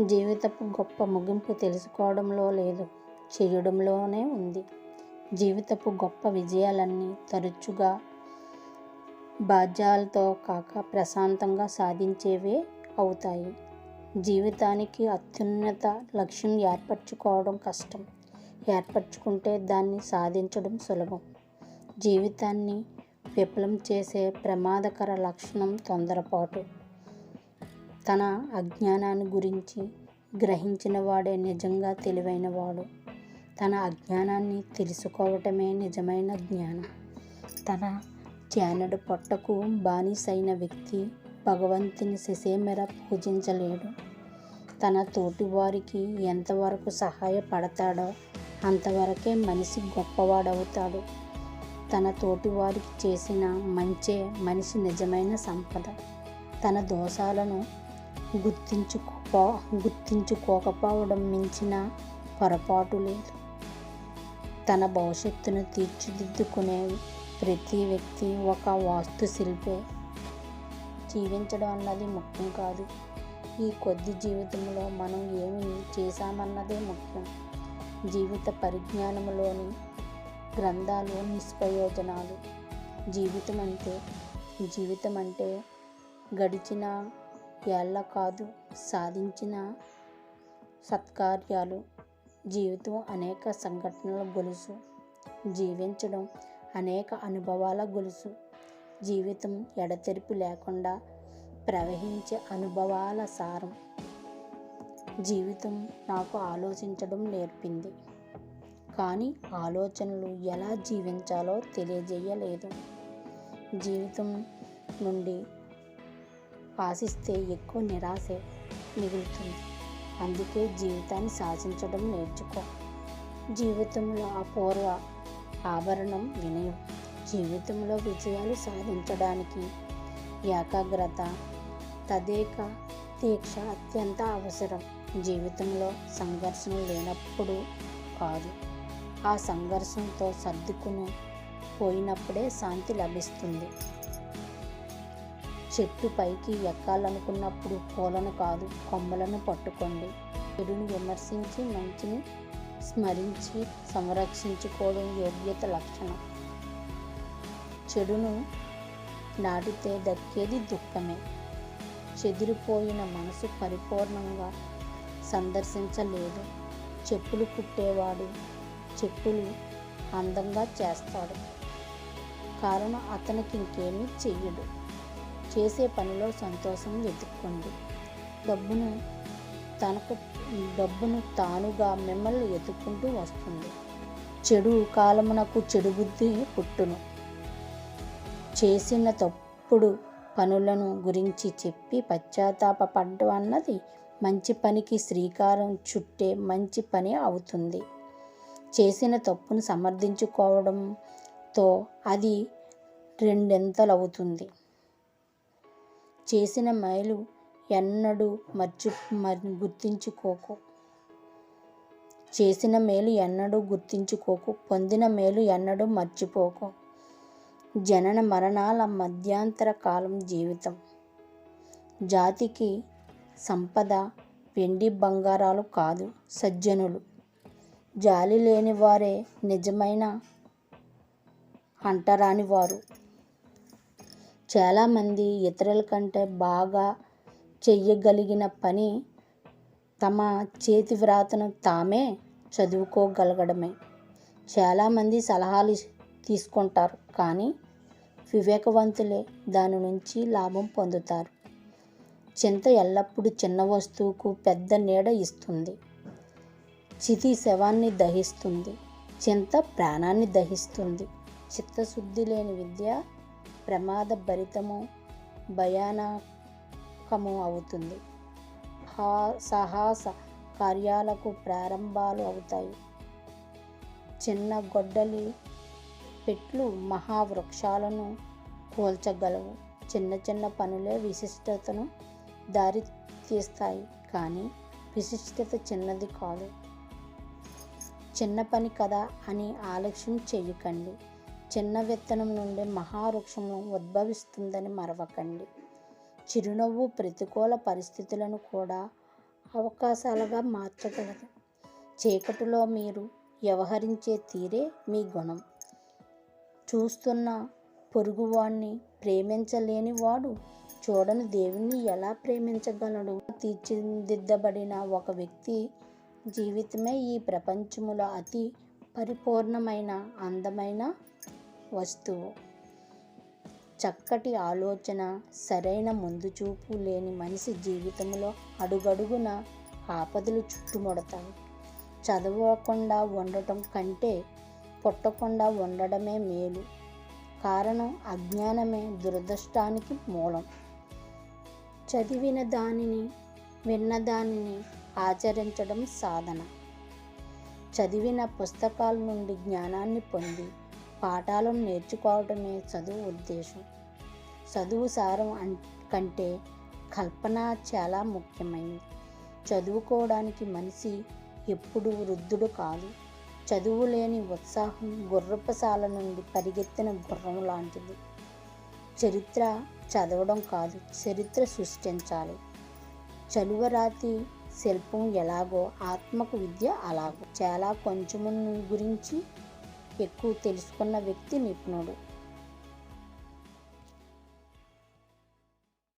జీవితపు గొప్ప ముగింపు తెలుసుకోవడంలో లేదు, చేయడంలోనే ఉంది. జీవితపు గొప్ప విజయాలన్నీ తరచుగా బాధ్యాలతో కాక ప్రశాంతంగా సాధించేవే అవుతాయి. జీవితానికి అత్యున్నత లక్ష్యం ఏర్పరచుకోవడం కష్టం. ఏర్పరచుకుంటే దాన్ని సాధించడం సులభం. జీవితాన్ని విఫలం చేసే ప్రమాదకర లక్షణం తొందరపాటు. తన అజ్ఞానాన్ని గురించి గ్రహించిన వాడే నిజంగా తెలివైనవాడు. తన అజ్ఞానాన్ని తెలుసుకోవటమే నిజమైన జ్ఞానం. తన చేనడు పొట్టకు బానిసైన వ్యక్తి భగవంతుని ససేమిర పూజించలేడు. తన తోటి వారికి ఎంతవరకు సహాయపడతాడో అంతవరకే మనిషి గొప్పవాడవుతాడు. తన తోటి వారికి చేసిన మంచే మనిషి నిజమైన సంపద. తన దోషాలను గుర్తించుకోకపోవడం మించిన పొరపాటు లేదు. తన భవిష్యత్తును తీర్చిదిద్దుకునే ప్రతి వ్యక్తి ఒక వాస్తుశిల్పే. జీవించడం అన్నది ముఖ్యం కాదు. ఈ కొద్ది జీవితంలో మనం ఏమి చేశామన్నదే ముఖ్యం. జీవిత పరిజ్ఞానంలోని గ్రంథాలు నిష్ప్రయోజనాలు. జీవితం అంటే గడిచిన ఏళ్ళ కాదు, సాధించిన సత్కార్యాలు. జీవితం అనేక సంఘటనల గొలుసు. జీవించడం అనేక అనుభవాల గొలుసు. జీవితం ఎడతెరిపి లేకుండా ప్రవహించే అనుభవాల సారం. జీవితం నాకు ఆలోచించడం నేర్పింది, కానీ ఆలోచనలు ఎలా జీవించాలో తెలియజేయలేదు. జీవితం నుండి ఆశిస్తే ఎక్కువ నిరాశే మిగులుతుంది. అందుకే జీవితాన్ని శాసించడం నేర్చుకో. జీవితంలో అపూర్వ ఆభరణం వినయం. జీవితంలో విజయాలు సాధించడానికి ఏకాగ్రత, తదేక దీక్ష అత్యంత అవసరం. జీవితంలో సంఘర్షణ లేనప్పుడు కాదు, ఆ సంఘర్షణతో సర్దుకుని పోయినప్పుడే శాంతి లభిస్తుంది. చెట్టు పైకి ఎక్కాలనుకున్నప్పుడు పూలను కాదు, కొమ్మలను పట్టుకోండి. చెడును విమర్శించి మంచిని స్మరించి సంరక్షించుకోవడం యోగ్యత లక్షణం. చెడును నాటితే దక్కేది దుఃఖమే. చెదిరిపోయిన మనసు పరిపూర్ణంగా సందర్శించలేదు. చెప్పులు కుట్టేవాడు చెప్పులు అందంగా చేస్తాడు, కారణం అతనికి ఇంకేమీ చెయ్యడు. చేసే పనిలో సంతోషం వెతుక్కోండి. డబ్బును తానుగా మిమ్మల్ని వెతుక్కుంటూ వస్తుంది. చెడు కాలమునకు చెడు బుద్ధి పుట్టును. చేసిన తప్పుడు పనులను గురించి చెప్పి పశ్చాత్తాపపడ్డం అన్నది మంచి పనికి శ్రీకారం చుట్టే మంచి పని అవుతుంది. చేసిన తప్పును సమర్థించుకోవడంతో అది రెండింతలవుతుంది. చేసిన మేలు ఎన్నడూ గుర్తించుకోకు. పొందిన మేలు ఎన్నడూ మర్చిపోకు. జనన మరణాల మధ్యాంతర కాలం జీవితం. జాతికి సంపద వెండి బంగారాలు కాదు, సజ్జనులు. జాలి లేని వారే నిజమైన అంటరాని వారు. చాలామంది ఇతరుల కంటే బాగా చెయ్యగలిగిన పని తమ చేతి వ్రాతను తామే చదువుకోగలగడమే. చాలామంది సలహాలు తీసుకుంటారు, కానీ వివేకవంతులే దాని నుంచి లాభం పొందుతారు. చింత ఎల్లప్పుడూ చిన్న వస్తువుకు పెద్ద నీడ ఇస్తుంది. చితి శవాన్ని దహిస్తుంది, చింత ప్రాణాన్ని దహిస్తుంది. చిత్తశుద్ధి లేని విద్య ప్రమాదభరితము, భయానకము అవుతుంది. సాహస కార్యాలకు ప్రారంభాలు అవుతాయి. చిన్న గొడ్డలి పెట్లు మహావృక్షాలను కూల్చగలవు. చిన్న చిన్న పనులే విశిష్టతను దారి తీస్తాయి, కానీ విశిష్టత చిన్నది కాదు. చిన్న పని కదా అని ఆలస్యం చేయకండి. చిన్న విత్తనం నుండి మహావృక్షం ఉద్భవిస్తుందని మరవకండి. చిరునవ్వు ప్రతికూల పరిస్థితులను కూడా అవకాశాలుగా మార్చగలదు. చీకటిలో మీరు వ్యవహరించే తీరే మీ గుణం. చూస్తున్న పొరుగువాణ్ణి ప్రేమించలేని వాడు చూడని దేవుణ్ణి ఎలా ప్రేమించగలడు? తీర్చిదిద్దబడిన ఒక వ్యక్తి జీవితమే ఈ ప్రపంచములో అతి పరిపూర్ణమైన అందమైన వస్తువు. చక్కటి ఆలోచన, సరైన ముందు చూపు లేని మనిషి జీవితంలో అడుగడుగున ఆపదలు చుట్టుముడతాయి. చదవకుండా ఉండటం కంటే పుట్టకుండా ఉండడమే మేలు. కారణం అజ్ఞానమే దురదృష్టానికి మూలం. చదివిన దానిని, విన్నదానిని ఆచరించడం సాధన. చదివిన పుస్తకాల నుండి జ్ఞానాన్ని పొంది పాఠాలను నేర్చుకోవడమే చదువు ఉద్దేశం. చదువు సారం కంటే కల్పన చాలా ముఖ్యమైనది. చదువుకోవడానికి మనిషి ఎప్పుడూ వృద్ధుడు కాదు. చదువు లేని ఉత్సాహం గుర్రపుశాల నుండి పరిగెత్తిన గుర్రం లాంటిది. చరిత్ర చదవడం కాదు, చరిత్ర సృష్టించాలి. చలువరాతి శిల్పం ఎలాగో ఆత్మకు విద్య అలాగో. చాలా కొంచెము గురించి ఎక్కువ తెలుసుకున్న వ్యక్తి నిపుణుడు.